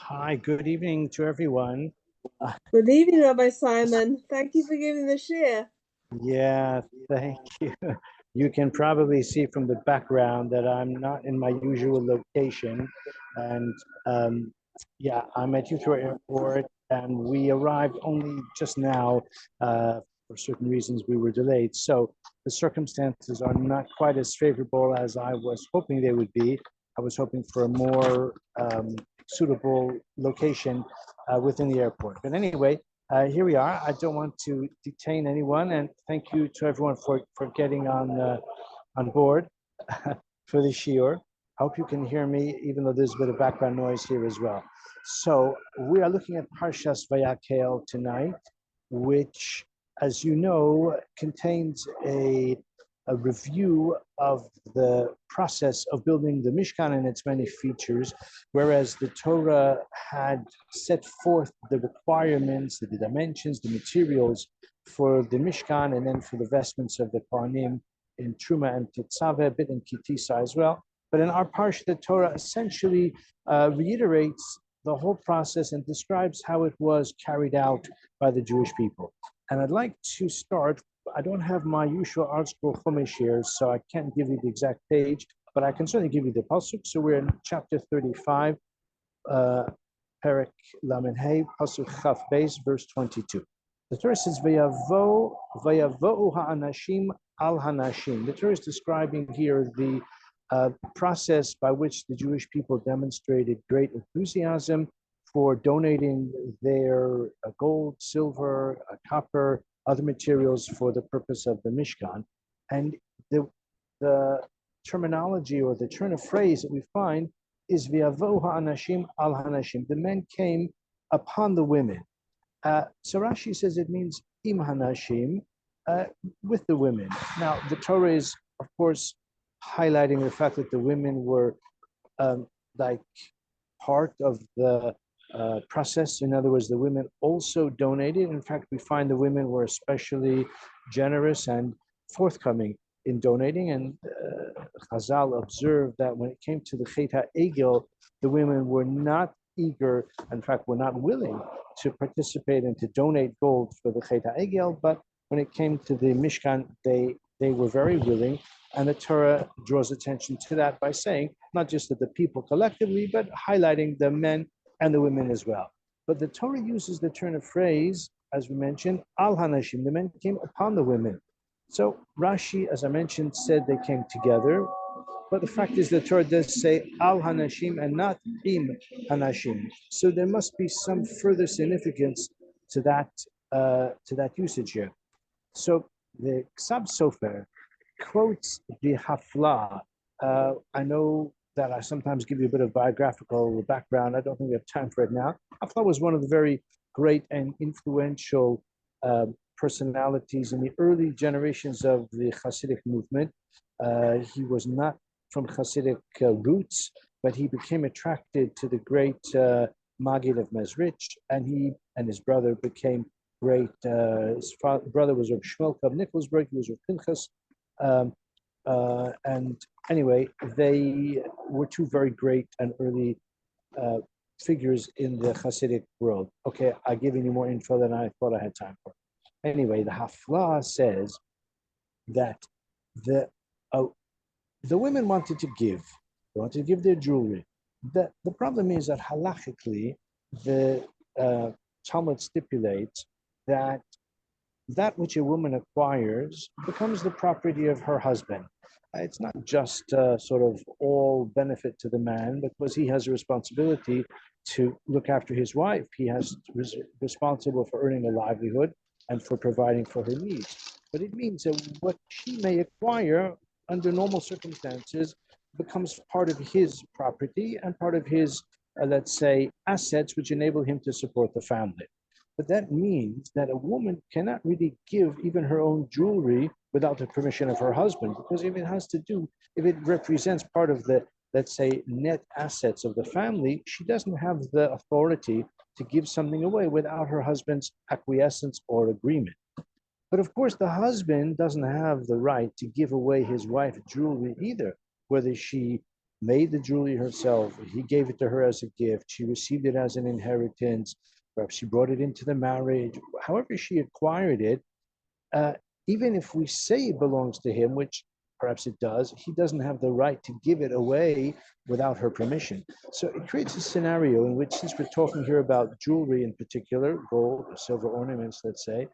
Hi, good evening to everyone. Good evening, Rabbi Simon. Thank you for giving the share. Yeah, thank you. You can probably see from the background that I'm not in my usual location. And yeah, I'm at Heathrow Airport and we arrived only just now. For certain reasons, we were delayed. So the circumstances are not quite as favorable as I was hoping they would be. I was hoping for a more suitable location within the airport. But anyway, here we are. I don't want to detain anyone, and thank you to everyone for getting on board for the shiur. I hope you can hear me, even though there's a bit of background noise here as well. So we are looking at Parshas Vayakhel tonight, which, as you know, contains a review of the process of building the Mishkan and its many features, whereas the Torah had set forth the requirements, the dimensions, the materials for the Mishkan and then for the vestments of the Kohanim in Truma and Tetzaveh, a bit in Kitisa as well. But in our parsha, the Torah essentially reiterates the whole process and describes how it was carried out by the Jewish people. And I'd like to start. I don't have my usual ArtScroll Chumash here, so I can't give you the exact page, but I can certainly give you the pasuk. So we're in chapter 35, Perek Lamed Hey, pasuk Chaf Beis, verse 22. The Torah says, "Vayavo'u ha'anashim al hanashim." The Torah is describing here the process by which the Jewish people demonstrated great enthusiasm for donating their gold, silver, copper, other materials for the purpose of the Mishkan. And the terminology or the turn of phrase that we find is V'yavo'u ha'anashim al hanashim. The men came upon the women. So Rashi says it means im hanashim, with the women. Now, the Torah is, of course, highlighting the fact that the women were like part of the process. In other words, the women also donated. In fact, we find the women were especially generous and forthcoming in donating. And Chazal observed that when it came to the Chet HaEgel, the women were not eager, in fact, were not willing to participate and to donate gold for the Chet HaEgel, but when it came to the Mishkan, they were very willing. And the Torah draws attention to that by saying, not just that the people collectively, but highlighting the men and the women as well. But the Torah uses the turn of phrase, as we mentioned, al hanashim, the men came upon the women. So Rashi, as I mentioned, said they came together, but the fact is the Torah does say al hanashim and not im hanashim. So there must be some further significance to that usage here. So the Sofer quotes the Hafla. I know that I sometimes give you a bit of biographical background. I don't think we have time for it now. Hafla was one of the very great and influential personalities in the early generations of the Hasidic movement. He was not from Hasidic roots, but he became attracted to the great Maggid of Mezrich, and he and his brother became great. His brother was Reb Shmuel of Nikolsburg, he was Reb Pinchas. And anyway, they were two very great and early figures in the Hasidic world. Okay, I'm giving you more info than I thought I had time for. Anyway, the Hafla says that the women wanted to give. They wanted to give their jewelry. The problem is that halachically, the Talmud stipulates that which a woman acquires becomes the property of her husband. It's not just sort of all benefit to the man, because he has a responsibility to look after his wife. He has responsible for earning a livelihood and for providing for her needs. But it means that what she may acquire under normal circumstances becomes part of his property and part of his, let's say, assets, which enable him to support the family. But that means that a woman cannot really give even her own jewelry without the permission of her husband, because if it represents part of the, let's say, net assets of the family, she doesn't have the authority to give something away without her husband's acquiescence or agreement. But of course, the husband doesn't have the right to give away his wife's jewelry either, whether she made the jewelry herself. He gave it to her as a gift. She received it as an inheritance. Perhaps she brought it into the marriage. However she acquired it, uh, even if we say it belongs to him, which perhaps it does, he doesn't have the right to give it away without her permission. So it creates a scenario in which, since we're talking here about jewelry in particular, gold or silver ornaments, let's say,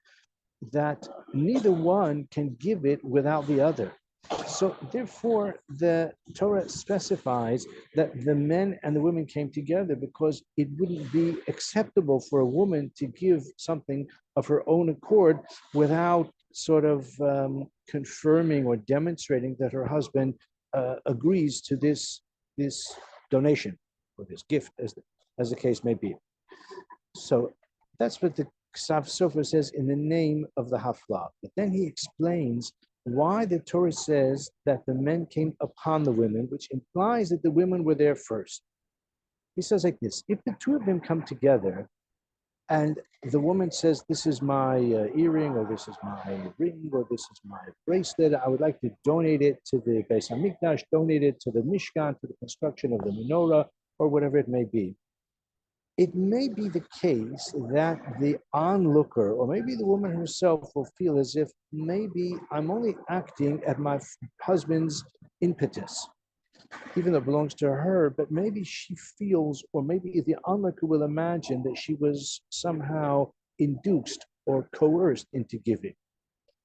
that neither one can give it without the other. So therefore, the Torah specifies that the men and the women came together because it wouldn't be acceptable for a woman to give something of her own accord without sort of confirming or demonstrating that her husband agrees to this donation or this gift, as the case may be. So that's what the Sofer says in the name of the Haflah. But then he explains why the Torah says that the men came upon the women, which implies that the women were there first. He says like this: if the two of them come together and the woman says, this is my earring, or this is my ring, or this is my bracelet, I would like to donate it to the Beis HaMikdash, donate it to the Mishkan, to the construction of the menorah, or whatever it may be. It may be the case that the onlooker, or maybe the woman herself, will feel as if maybe I'm only acting at my husband's impetus, even though it belongs to her, but maybe she feels, or maybe the onlooker will imagine that she was somehow induced or coerced into giving.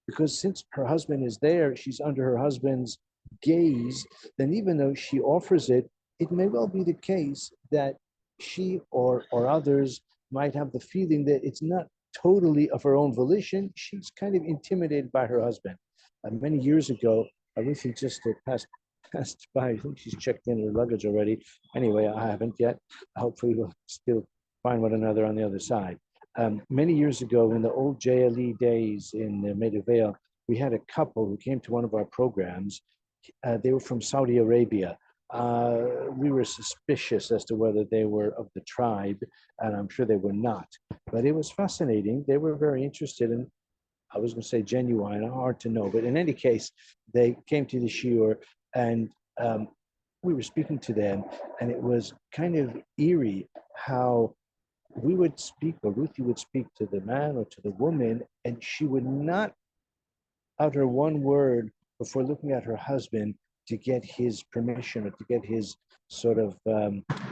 Because since her husband is there, she's under her husband's gaze, then even though she offers it, it may well be the case that she or others might have the feeling that it's not totally of her own volition. She's kind of intimidated by her husband. Many years ago, Ruthie just passed by. I think she's checked in her luggage already. Anyway, I haven't yet. Hopefully, we'll still find one another on the other side. Many years ago, in the old JLE days in Meagre, we had a couple who came to one of our programs. They were from Saudi Arabia. We were suspicious as to whether they were of the tribe, and I'm sure they were not. But it was fascinating. They were very interested in, I was going to say genuine, hard to know. But in any case, they came to the shiur, and we were speaking to them, and it was kind of eerie how we would speak, or Ruthie would speak to the man or to the woman, and she would not utter one word before looking at her husband to get his permission or to get his sort of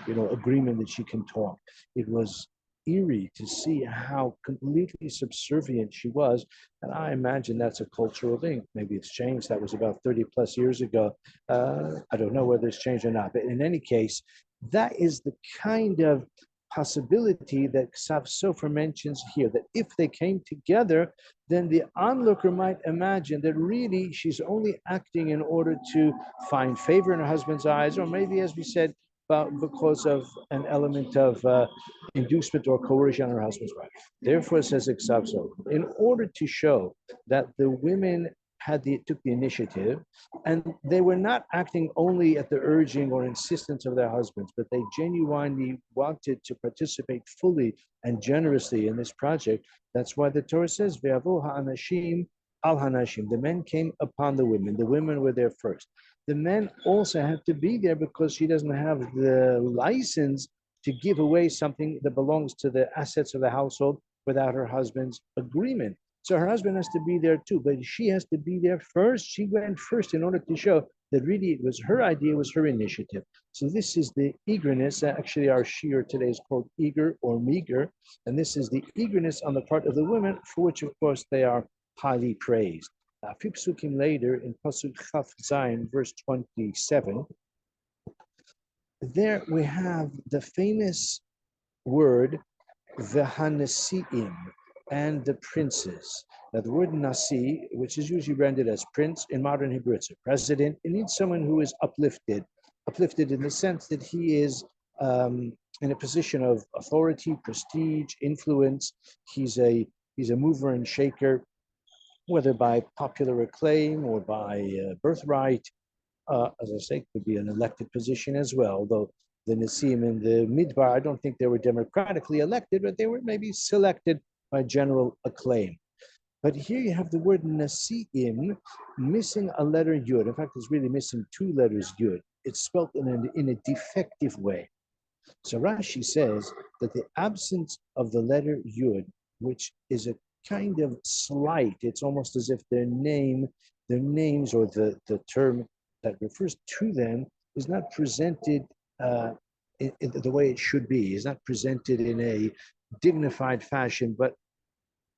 agreement that she can talk. It was eerie to see how completely subservient she was, and I imagine that's a cultural thing. Maybe it's changed. That was about 30 plus years ago. I don't know whether it's changed or not, but in any case, that is the kind of possibility that Sofer mentions here, that if they came together, then the onlooker might imagine that really she's only acting in order to find favor in her husband's eyes, or maybe, as we said, because of an element of inducement or coercion on her husband's part. Therefore, says Sofer, in order to show that the women took the initiative, and they were not acting only at the urging or insistence of their husbands, but they genuinely wanted to participate fully and generously in this project. That's why the Torah says, "Ve'avu ha'anashim al hanashim." The men came upon the women were there first. The men also have to be there because she doesn't have the license to give away something that belongs to the assets of the household without her husband's agreement. So her husband has to be there too, but she has to be there first. She went first in order to show that really it was her idea, it was her initiative. So this is the eagerness. Actually, our shiur today is called Eager or Meagre, and this is the eagerness on the part of the women, for which, of course, they are highly praised. A few psukim later, in Pasuk Chaf Zayin, verse 27, there we have the famous word V'hanasi'im, and the princes. Now, the word nasi, which is usually rendered as prince in modern Hebrew, it's a president. It means someone who is uplifted in the sense that he is in a position of authority, prestige, influence. He's a mover and shaker, whether by popular acclaim or by birthright. As I say, could be an elected position as well, although the Nasim and the Midbar, I don't think they were democratically elected, but they were maybe selected by general acclaim. But here you have the word Nasi'im missing a letter Yud. In fact, it's really missing two letters Yud. it's spelled in a defective way. So Rashi says that the absence of the letter Yud, which is a kind of slight, it's almost as if their names or the term that refers to them is not presented in the way it should be, is not presented in a dignified fashion, but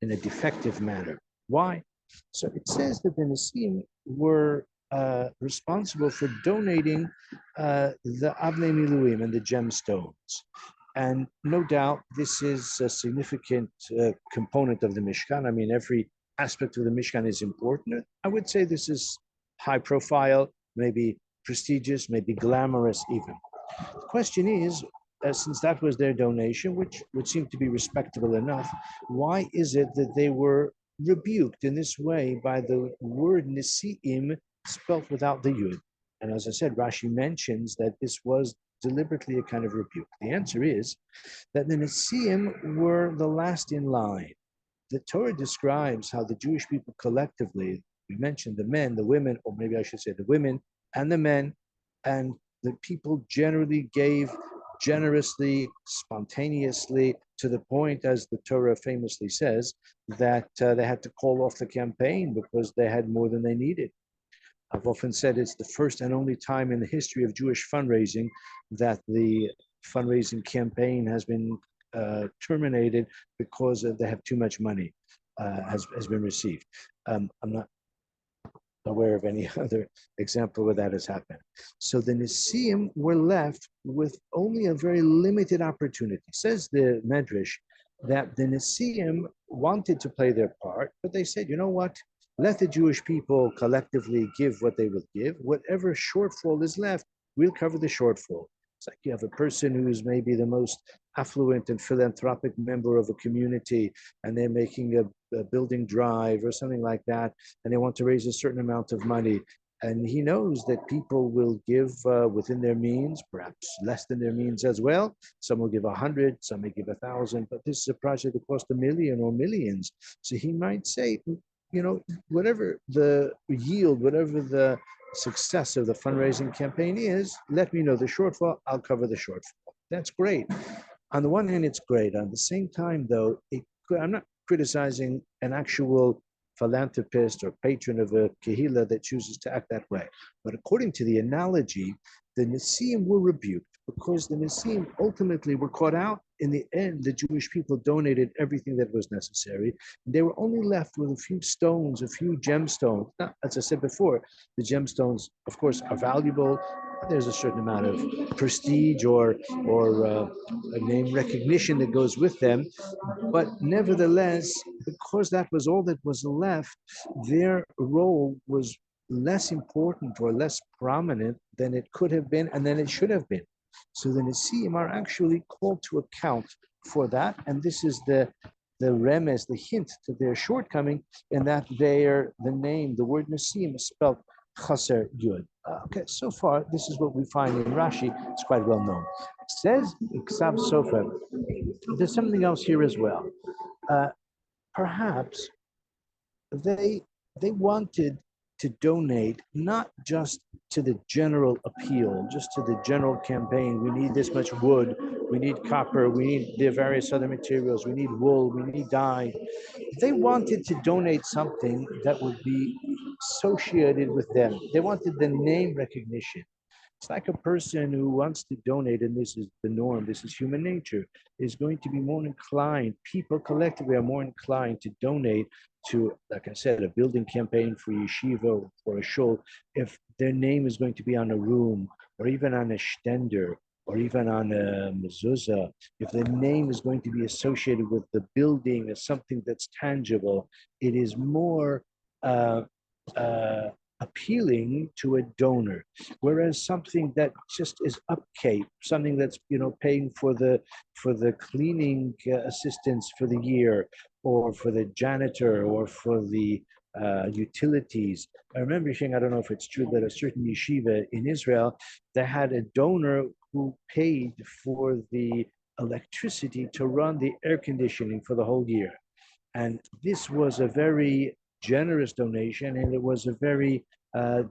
in a defective manner. Why? So it says that the Nisim were responsible for donating the Avnei Miluim and the gemstones. And no doubt this is a significant component of the Mishkan. I mean, every aspect of the Mishkan is important. I would say this is high profile, maybe prestigious, maybe glamorous even. The question is, since that was their donation, which would seem to be respectable enough, why is it that they were rebuked in this way by the word Nisi'im spelt without the Yud? And as I said, Rashi mentions that this was deliberately a kind of rebuke. The answer is that the Nisi'im were the last in line. The Torah describes how the Jewish people collectively, we mentioned the men, the women, or maybe I should say the women and the men, and the people generally gave generously, spontaneously, to the point, as the Torah famously says, that they had to call off the campaign because they had more than they needed. I've often said it's the first and only time in the history of Jewish fundraising that the fundraising campaign has been terminated because they have too much money has been received. I'm not aware of any other example where that has happened. So the Nisim were left with only a very limited opportunity. Says the Medrash that the Nisim wanted to play their part, but they said, you know what? Let the Jewish people collectively give what they will give. Whatever shortfall is left, we'll cover the shortfall. It's like you have a person who's maybe the most affluent and philanthropic member of a community, and they're making a building drive or something like that, and they want to raise a certain amount of money. And he knows that people will give within their means, perhaps less than their means as well. Some will give 100, some may give 1,000, but this is a project that cost 1 million or millions. So he might say, you know, whatever the yield, whatever the success of the fundraising campaign is, let me know the shortfall, I'll cover the shortfall. That's great. On the one hand, it's great. On the same time, though, I'm not criticizing an actual philanthropist or patron of a kehillah that chooses to act that way. But according to the analogy, the Nisim were rebuked because the Nisim ultimately were caught out. In the end, the Jewish people donated everything that was necessary. They were only left with a few stones, a few gemstones. Now, as I said before, the gemstones, of course, are valuable. There's a certain amount of prestige or a name recognition that goes with them. But nevertheless, because that was all that was left, their role was less important or less prominent than it could have been and than it should have been. So the Nisim are actually called to account for that, and this is the remes, the hint to their shortcoming, in that the name, the word Nisim is spelled Chaser Yud. Okay, so far this is what we find in Rashi. It's quite well known. It says Ksav Sofer. There's something else here as well. Perhaps they wanted to donate not just to the general appeal, just to the general campaign. We need this much wood, we need copper, we need the various other materials, we need wool, we need dye. They wanted to donate something that would be associated with them. They wanted the name recognition. It's like a person who wants to donate, and this is the norm, this is human nature, is going to be more inclined, people collectively are more inclined to donate to, like I said, a building campaign for yeshiva or a shul, if their name is going to be on a room, or even on a stender, or even on a mezuzah, if the name is going to be associated with the building as something that's tangible, it is more appealing to a donor, whereas something that just is upkeep, something that's paying for the cleaning assistance for the year, or for the janitor, or for the utilities. I remember saying, I don't know if it's true, that a certain yeshiva in Israel, they had a donor who paid for the electricity to run the air conditioning for the whole year. And this was a very generous donation, and it was a very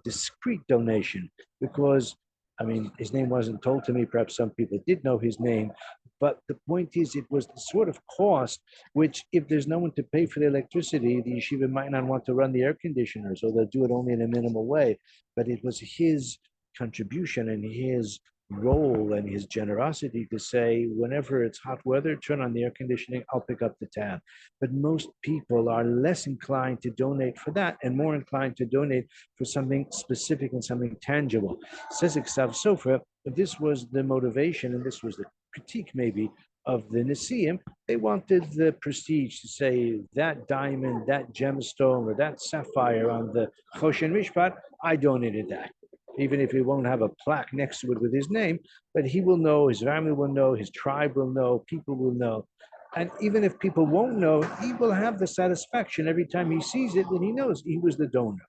discreet donation, because I mean, his name wasn't told to me. Perhaps some people did know his name. But the point is, it was the sort of cost which, if there's no one to pay for the electricity, the yeshiva might not want to run the air conditioner, so they'll do it only in a minimal way. But it was his contribution and his role and his generosity to say, whenever it's hot weather, turn on the air conditioning, I'll pick up the tab. But most people are less inclined to donate for that and more inclined to donate for something specific and something tangible. Says Iksav Sofer, this was the motivation and this was the critique maybe of the Nisim. They wanted the prestige to say that diamond, that gemstone, or that sapphire on the Choshen Mishpat, I donated that. Even if he won't have a plaque next to it with his name, but he will know, his family will know, his tribe will know, people will know. And even if people won't know, he will have the satisfaction every time he sees it that he knows he was the donor.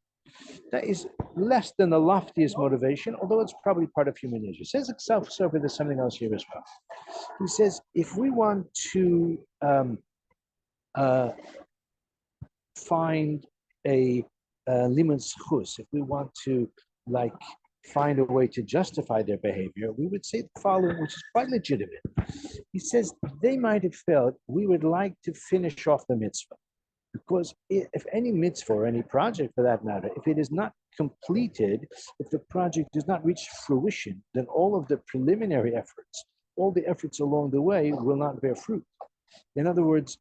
That is less than the loftiest motivation, although it's probably part of human nature. It says itself, so there's something else here as well. He says, if we want to uh, find a limun schus, if we want to like find a way to justify their behavior, we would say the following, which is quite legitimate. He says they might have felt we would like to finish off the mitzvah. Because if any mitzvah or any project for that matter, if it is not completed, if the project does not reach fruition, then all of the preliminary efforts, all the efforts along the way will not bear fruit. In other words,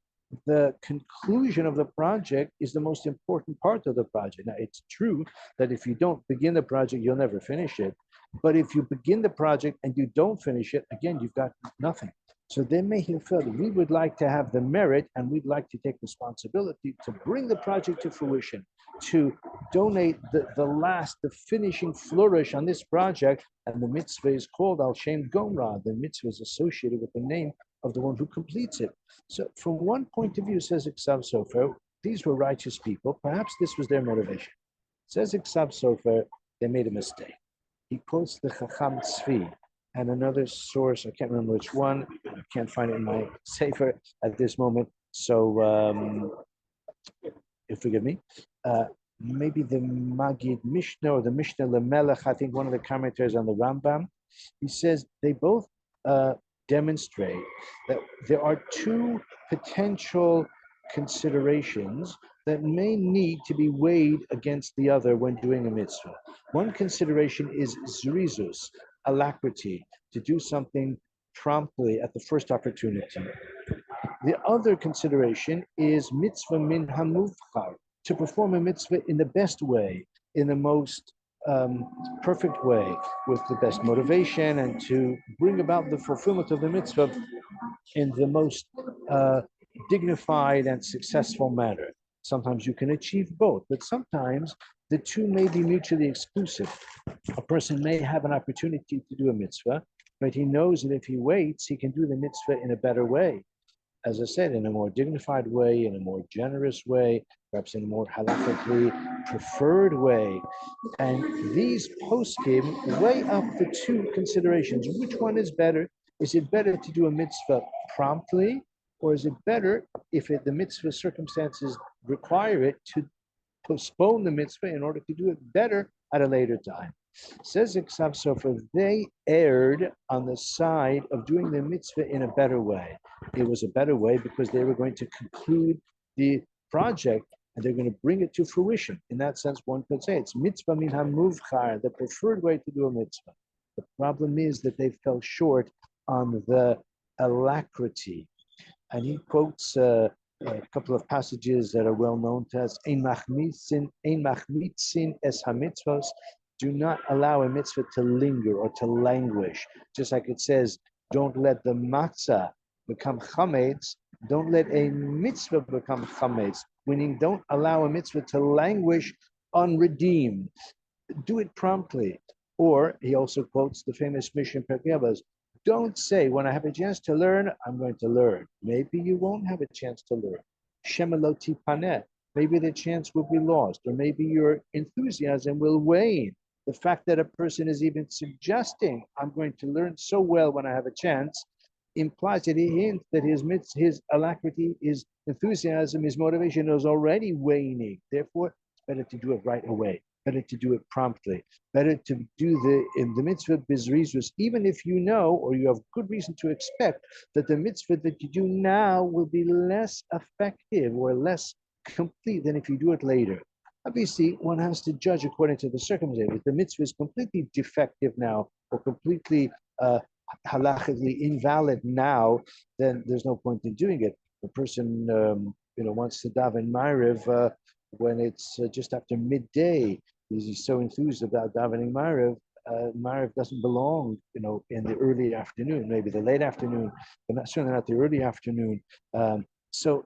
the conclusion of the project is the most important part of the project. Now, it's true that if you don't begin the project, you'll never finish it. But if you begin the project and you don't finish it, again, you've got nothing. So they may have felt we would like to have the merit and we'd like to take responsibility to bring the project to fruition, to donate the finishing flourish on this project. And the mitzvah is called Al Shem Gomra. The mitzvah is associated with the name of the one who completes it. So from one point of view, says Iksav Sofer, these were righteous people. Perhaps this was their motivation. Says Iksav Sofer, they made a mistake. He quotes the Chacham Tzvi and another source, I can't remember which one, I can't find it in my Sefer at this moment, so forgive me. Maybe the Magid Mishnah or the Mishnah Lemelech, I think one of the commentators on the Rambam, he says they both demonstrate that there are two potential considerations that may need to be weighed against the other when doing a mitzvah. One consideration is zrizus, alacrity, to do something promptly at the first opportunity. The other consideration is mitzvah min hamuvchar, to perform a mitzvah in the best way, in the most perfect way, with the best motivation, and to bring about the fulfillment of the mitzvah in the most dignified and successful manner. Sometimes you can achieve both, but sometimes the two may be mutually exclusive. A person may have an opportunity to do a mitzvah, but he knows that if he waits, he can do the mitzvah in a better way. As I said, in a more dignified way, in a more generous way, perhaps in a more halakhically preferred way. And these poskim weigh up the two considerations. Which one is better? Is it better to do a mitzvah promptly, or is it better if the mitzvah circumstances require it to postpone the mitzvah in order to do it better at a later time? Says Iksav Sofer, they erred on the side of doing the mitzvah in a better way. It was a better way because they were going to conclude the project and they're going to bring it to fruition. In that sense, one could say it's mitzvah min hamuvchar, the preferred way to do a mitzvah. The problem is that they fell short on the alacrity. And he quotes a couple of passages that are well known to us. Ein machmitzin es hamitzvos. Do not allow a mitzvah to linger or to languish. Just like it says, don't let the matzah become chametz. Don't let a mitzvah become chametz. Meaning, don't allow a mitzvah to languish unredeemed. Do it promptly. Or he also quotes the famous Mishnah Pirkei Avos. Don't say, when I have a chance to learn, I'm going to learn. Maybe you won't have a chance to learn. Shema lo tipaneh. Maybe the chance will be lost, or maybe your enthusiasm will wane. The fact that a person is even suggesting, I'm going to learn so well when I have a chance, implies that he hints that his alacrity, his enthusiasm, his motivation is already waning. Therefore, it's better to do it right away. better to do it promptly, better to do in the mitzvah bizrizus, even if you know or you have good reason to expect that the mitzvah that you do now will be less effective or less complete than if you do it later. Obviously, one has to judge according to the circumstances. If the mitzvah is completely defective now or completely halachically invalid now, then there's no point in doing it. The person wants to daven Ma'ariv when it's just after midday. He's so enthused about davening Ma'ariv. Ma'ariv doesn't belong, in the early afternoon, maybe the late afternoon, but certainly not the early afternoon. So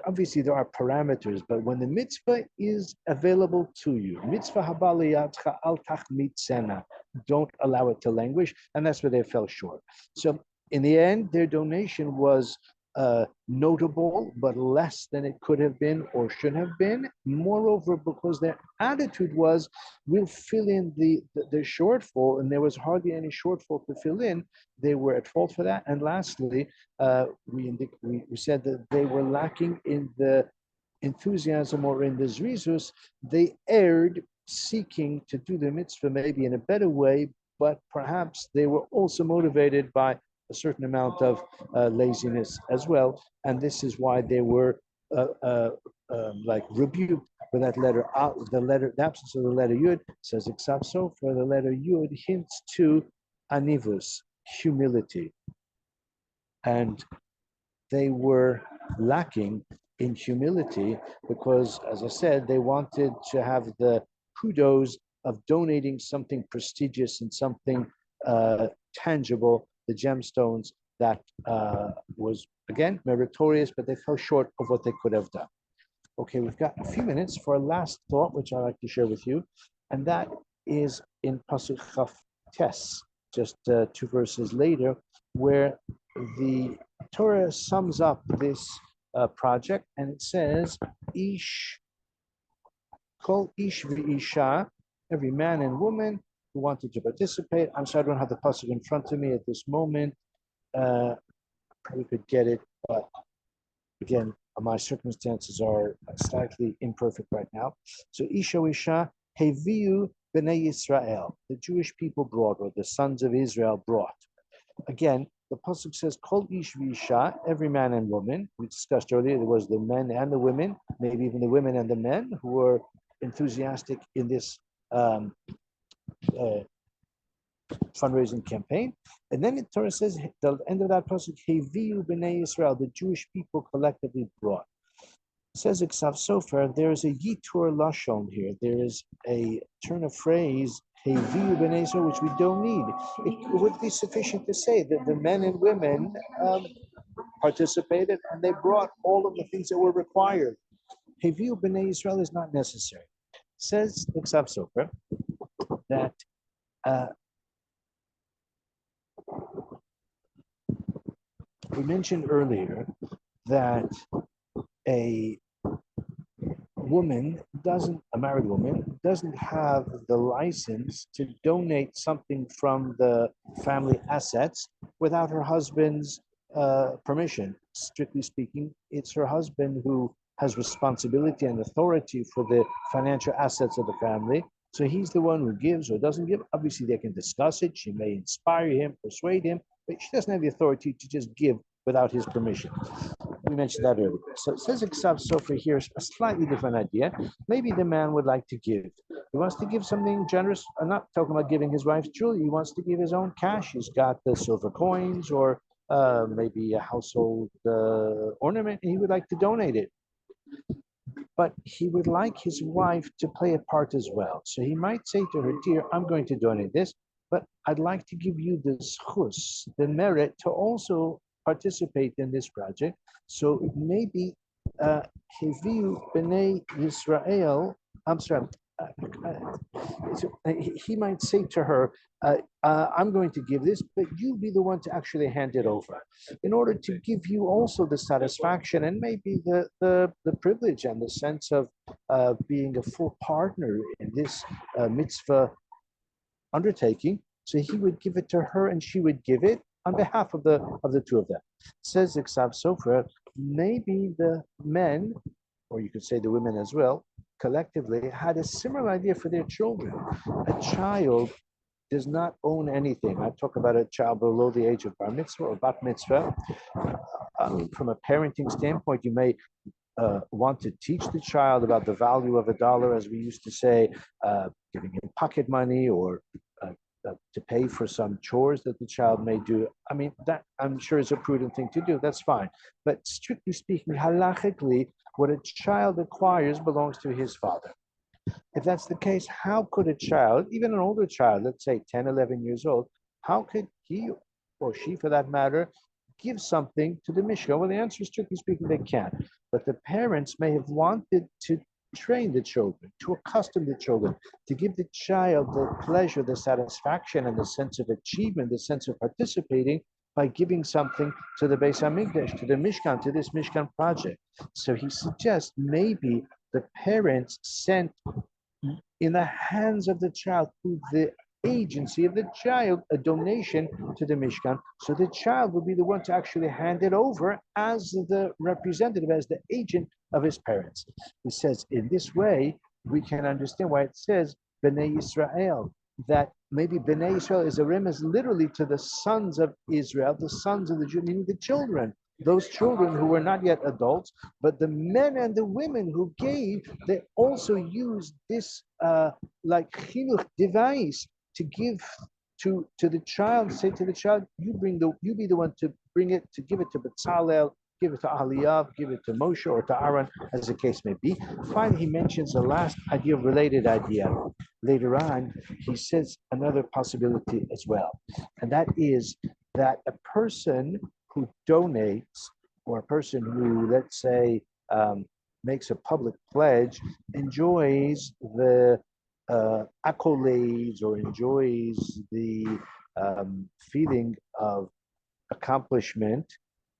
obviously there are parameters, but when the mitzvah is available to you, mitzvah habaliyatcha al tachmitzena, don't allow it to languish, and that's where they fell short. So in the end, their donation was notable, but less than it could have been or should have been. Moreover, because their attitude was, we'll fill in the shortfall, and there was hardly any shortfall to fill in. They were at fault for that. And lastly, we said that they were lacking in the enthusiasm or in the zrizus. They erred seeking to do the mitzvah maybe in a better way, but perhaps they were also motivated by a certain amount of laziness as well, and this is why they were like rebuked for that letter. The absence of the letter Yud says exapso, for the letter Yud hints to anivus, humility, and they were lacking in humility because, as I said, they wanted to have the kudos of donating something prestigious and something tangible, the gemstones that was, again, meritorious, but they fell short of what they could have done. Okay, we've got a few minutes for a last thought, which I'd like to share with you, and that is in Pasuk Chaf Tes, just 2 verses later, where the Torah sums up this project, and it says, Ish, Kol Ish v'Isha, every man and woman who wanted to participate. I'm sorry, I don't have the pasuk in front of me at this moment. Probably could get it, but again, my circumstances are slightly imperfect right now. So Isha Heviu Bnei Yisrael, the Jewish people brought, or the sons of Israel brought. Again, the pasuk says, Kol ish v'isha, every man and woman. We discussed earlier, there was the men and the women, maybe even the women and the men who were enthusiastic in this fundraising campaign. And then the Torah says, the end of that pasuk, Heviu b'nei Yisrael, the Jewish people collectively brought. It says Iksav Sofer, there is a yitur lashon here. There is a turn of phrase, Heviu b'nei Yisrael, which we don't need. It would be sufficient to say that the men and women participated and they brought all of the things that were required. Heviu b'nei Yisrael is not necessary. Says Iksav Sofer that we mentioned earlier that a married woman doesn't have the license to donate something from the family assets without her husband's permission. Strictly speaking, it's her husband who has responsibility and authority for the financial assets of the family. So he's the one who gives or doesn't give. Obviously, they can discuss it. She may inspire him, persuade him, but she doesn't have the authority to just give without his permission. We mentioned that earlier. So it says Iksav Sofer here, a slightly different idea. Maybe the man would like to give. He wants to give something generous. I'm not talking about giving his wife's jewelry. He wants to give his own cash. He's got the silver coins or maybe a household ornament, and he would like to donate it. But he would like his wife to play a part as well. So he might say to her, dear, I'm going to donate this, but I'd like to give you the zchus, the merit to also participate in this project. So maybe Heviu b'nei Yisrael, I'm sorry, he might say to her, I'm going to give this, but you be the one to actually hand it over in order to give you also the satisfaction and maybe the privilege and the sense of being a full partner in this mitzvah undertaking. So he would give it to her and she would give it on behalf of the two of them. Says Iksav Sofer, maybe the men, or you could say the women as well, collectively had a similar idea for their children. A child does not own anything. I talk about a child below the age of bar mitzvah or bat mitzvah. From a parenting standpoint, you may want to teach the child about the value of $1, as we used to say, giving him pocket money or to pay for some chores that the child may do. I mean, that I'm sure is a prudent thing to do. That's fine. But strictly speaking, halachically, what a child acquires belongs to his father. If that's the case, how could a child, even an older child, let's say 10, 11 years old, how could he or she, for that matter, give something to the Mishkan? Well, the answer is, strictly speaking, they can't. But the parents may have wanted to train the children, to accustom the children, to give the child the pleasure, the satisfaction, and the sense of achievement, the sense of participating by giving something to the Beis Hamikdash, to the Mishkan, to this Mishkan project. So he suggests maybe the parents sent in the hands of the child through the agency of the child a donation to the Mishkan. So the child will be the one to actually hand it over as the representative, as the agent of his parents. He says in this way, we can understand why it says Bnei Yisrael, that maybe Bnei Yisrael is a remez literally to the sons of Israel, the sons of the Jews, meaning the children. Those children who were not yet adults, but the men and the women who gave, they also used this like chinuch device to give to the child. Say to the child, you be the one to bring it, to give it to Bezalel, give it to Aliyav, give it to Moshe or to Aaron, as the case may be. Finally, he mentions the last idea, related idea. Later on, he says another possibility as well, and that is that a person who donates, or a person who, let's say, makes a public pledge, enjoys the accolades or enjoys the feeling of accomplishment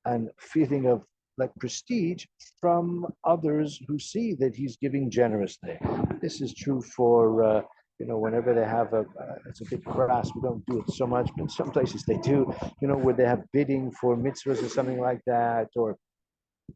and feeling of like prestige from others who see that he's giving generously. This is true for whenever they have it's a bit crass, we don't do it so much, but some places they do, where they have bidding for mitzvahs or something like that, or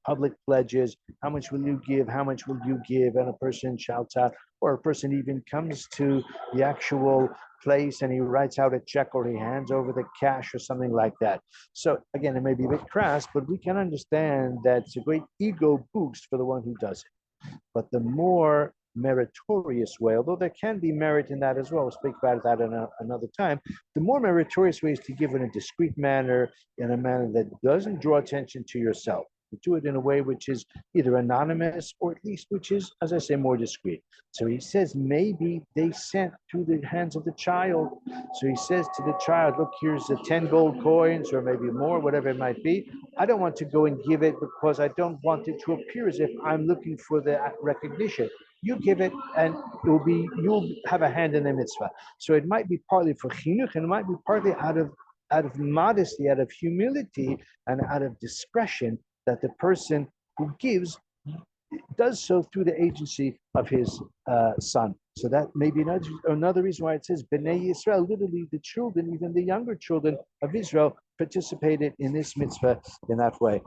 public pledges, how much will you give, how much will you give, and a person shouts out, or a person even comes to the actual place and he writes out a check or he hands over the cash or something like that. So again, it may be a bit crass, but we can understand that it's a great ego boost for the one who does it. But the more meritorious way, although there can be merit in that as well, we'll speak about that another time, the more meritorious way is to give in a discreet manner, in a manner that doesn't draw attention to yourself. Do it in a way which is either anonymous or at least which is, as I say, more discreet. So he says maybe they sent through the hands of the child. So he says to the child, look, here's the 10 gold coins or maybe more, whatever it might be. I don't want to go and give it because I don't want it to appear as if I'm looking for the recognition. You give it and you'll have a hand in the mitzvah. So it might be partly for chinuch and it might be partly out of modesty, out of humility, and out of discretion, that the person who gives does so through the agency of his son. So that may be another reason why it says Bnei Yisrael, literally the children, even the younger children of Israel, participated in this mitzvah in that way.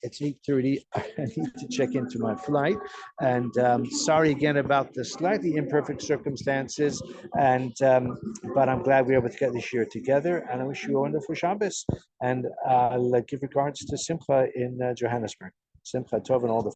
It's 8:30. I need to check into my flight. And sorry again about the slightly imperfect circumstances. And but I'm glad we were able to get this year together. And I wish you a wonderful Shabbos. And I'll give regards to Simcha in Johannesburg. Simcha Tov and all the